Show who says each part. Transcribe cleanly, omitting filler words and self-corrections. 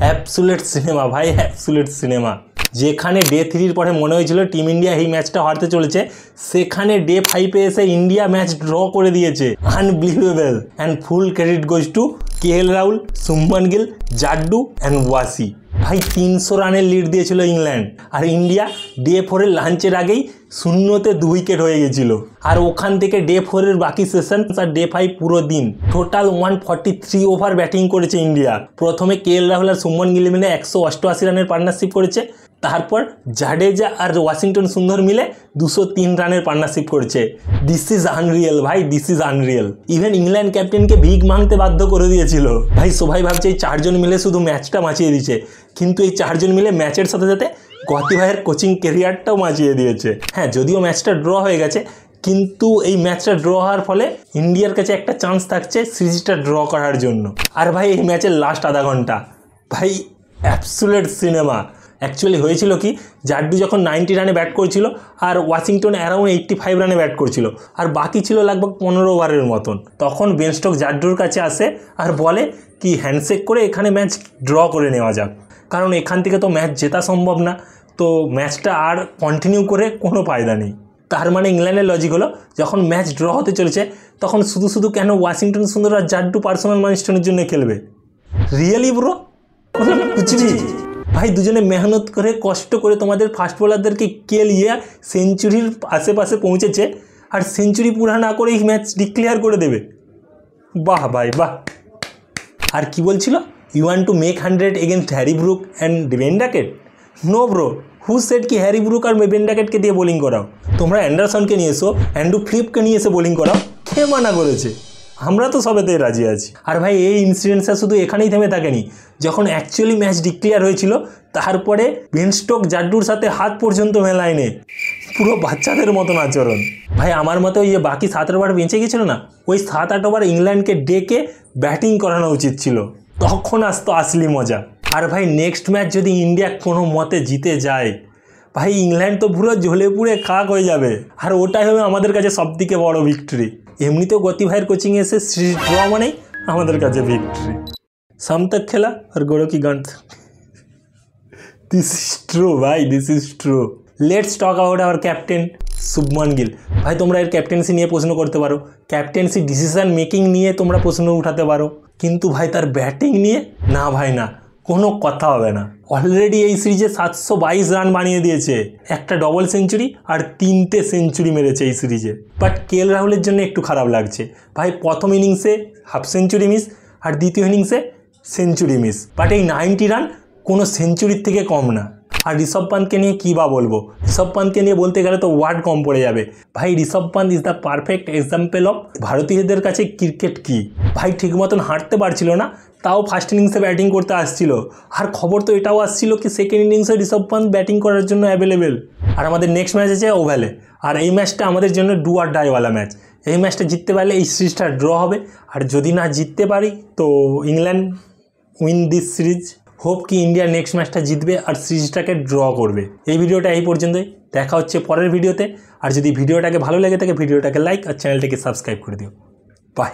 Speaker 1: Absolute cinema ভাই, absolute cinema. যেখানে day 3-র পরে মনে হয়েছিল টিম ইন্ডিয়া এই ম্যাচটা হারতে চলেছে, সেখানে ডে 5-এ এসে ইন্ডিয়া ম্যাচ ড্র করে দিয়েছে। Unbelievable. And full credit goes to KL Rahul, Shubman Gill, Jaddu and Wasi. ভাই 300 রানের লিড দিয়েছিল ইংল্যান্ড, আর ইন্ডিয়া ডে 4-এর লাঞ্চের আগেই 0-তে 2 উইকেট হয়ে গেছিল। আর ওখান থেকে ডে 4-এর বাকি সেশন আর ডে 5 পুরো দিন টোটাল 143 ওভার ব্যাটিং করেছে ইন্ডিয়া। প্রথমে কেএল রাহুল আর শুভমান গিল মিলে 188 রানের পার্টনারশিপ করেছে, তারপর জাডেজা আর ওয়াশিংটন সুন্দর মিলে 203 রানের পার্টনারশিপ করেছে। দিস ইজ আনরিয়েল ভাই, দিস ইজ আনরিয়েল। ইভেন ইংল্যান্ড ক্যাপ্টেনকে ভিক মাংতে বাধ্য করে দিয়েছিল। ভাই সবাই ভাবছে এই 4 জন মিলে শুধু ম্যাচটা বাঁচিয়ে দিয়েছে, কিন্তু এই 4 জন মিলে ম্যাচের সাথে সাথে গতি ভাইয়ের কোচিং ক্যারিয়ারটাও বাঁচিয়ে দিয়েছে। হ্যাঁ, যদিও ম্যাচটা ড্র হয়ে গেছে, কিন্তু এই ম্যাচটা ড্র হওয়ার ফলে ইন্ডিয়ার কাছে একটা চান্স থাকছে সিরিজটা ড্র করার জন্য। আর ভাই এই ম্যাচের লাস্ট আধা ঘন্টা ভাই অ্যাবসুলেট সিনেমা। অ্যাকচুয়ালি হয়েছিল কি, জাড্ডু যখন 90 রানে ব্যাট করছিল আর ওয়াশিংটন অ্যারাউন্ড 85 রানে ব্যাট করছিল, আর বাকি ছিল লগভগ 15 ওভারের মতন, তখন বেন স্টোকস জাড্ডুর কাছে আসে আর বলে কি হ্যান্ডশেক করে এখানে ম্যাচ ড্র করে নেওয়া যাক, কারণ এখান থেকে তো ম্যাচ জেতা সম্ভব না, তো ম্যাচটা আর কন্টিনিউ করে কোনো ফায়দা নেই। তার মানে ইংল্যান্ডের লজিক হলো, যখন ম্যাচ ড্র হতে চলেছে তখন শুধু শুধু কেন ওয়াশিংটন সুন্দর আর জাড্ডু পার্সোনাল মাইলস্টোনের জন্য খেলবে? Really bro? কুচবি ভাই, দুজনে মেহনত করে কষ্ট করে তোমাদের ফাস্ট বোলারদেরকে কেলিয়ে সেঞ্চুরির আশেপাশে পৌঁছেছে, আর সেঞ্চুরি পুরা না করে এই ম্যাচ ডিক্লেয়ার করে দেবে। বাহ ভাই বাহ। আর কি বলছিল, you want to make 100 against Harry Brook and Ben Duckett? No bro, who said কি হ্যারি ব্রুক আর বেন ড্যাকেটকে দিয়ে বোলিং করাও? তোমরা অ্যান্ডারসনকে নিয়ে এসো, অ্যান্ড্রু ফ্লিপকে নিয়ে এসে বোলিং করাও। কে মানা করেছে? আমরা তো সবেতেই রাজি আছি। আর ভাই এই ইনসিডেন্টসটা শুধু এখানেই থেমে থাকেনি, যখন অ্যাকচুয়ালি ম্যাচ ডিক্লেয়ার হয়েছিল তারপরে বেন স্টোক জাড্ডুর সাথে হাত পর্যন্ত মেলায়নি, পুরো বাচ্চাদের মতন আচরণ। ভাই আমার মতে ওই যে বাকি 7 ওভার বেঁচে গেছিল না, ওই 7-8 ওভার ইংল্যান্ডকে ডেকে ব্যাটিং করানো উচিত ছিল, তখন আসতো আসলি মজা। আর ভাই নেক্সট ম্যাচ যদি ইন্ডিয়া কোনো মতে জিতে যায়, ভাই ইংল্যান্ড তো পুরো জ্বলে পুড়ে খাক হয়ে যাবে, আর ওটাই হবে আমাদের কাছে সবথেকে বড় ভিক্টরি। এমনিতেও গতি ভাইয়ের কোচিংয়ে এসে সিরিজ ড্র মানেই আমাদের কাছে ভিক্টরি। শাম তক খেলা আর গোড়ো কি গান। দিস ইজ ট্রু ভাই, this is true. Let's talk about our captain Shubman Gill. ভাই তোমরা এর ক্যাপ্টেন্সি নিয়ে প্রশ্ন করতে পারো, ক্যাপ্টেন্সি ডিসিশন মেকিং নিয়ে তোমরা প্রশ্ন উঠাতে পারো, কিন্তু ভাই তার ব্যাটিং নিয়ে না ভাই না, কোনো কথা হবে না। অলরেডি এই সিরিজে 722 রান বানিয়ে দিয়েছে, একটা ডবল সেঞ্চুরি আর 3টে সেঞ্চুরি মেরেছে এই সিরিজে। বাট কেএল রাহুলের জন্য একটু খারাপ লাগছে ভাই, প্রথম ইনিংসে হাফ সেঞ্চুরি মিস আর দ্বিতীয় ইনিংসে সেঞ্চুরি মিস, বাট এই 90 রান কোনো সেঞ্চুরির থেকে কম না। আর ঋষভ পান্তকে নিয়ে কী বা বলবো, ঋষভ পান্তকে নিয়ে বলতে গেলে তো ওয়ার্ড কম পড়ে যাবে। ভাই Rishabh Pant is the perfect example of ভারতীয়দের কাছে ক্রিকেট কী। ভাই ঠিক মতন হাঁটতে পারছিল না, তাও ফার্স্ট ইনিংসে ব্যাটিং করতে আসছিল, আর খবর তো এটাও আসছিল কি সেকেন্ড ইনিংসে ঋষভ পান্ত ব্যাটিং করার জন্য অ্যাভেলেবেল। আর আমাদের নেক্সট ম্যাচ আছে ওভালে, আর এই ম্যাচটা আমাদের জন্য ডু আর ডাইওয়ালা ম্যাচ। এই ম্যাচটা জিততে পারলে এই সিরিজটা ড্র হবে, আর যদি না জিততে পারি তো England win this series. Hope কি ইন্ডিয়া নেক্সট ম্যাচটা জিতবে আর সিরিজটাকে ড্র করবে। এই ভিডিওটা এই পর্যন্তই, দেখা হচ্ছে পরের ভিডিওতে। আর যদি ভিডিওটাকে ভালো লেগে থাকে ভিডিওটাকে লাইক আর চ্যানেলটাকে সাবস্ক্রাইব করে দিও। বাই।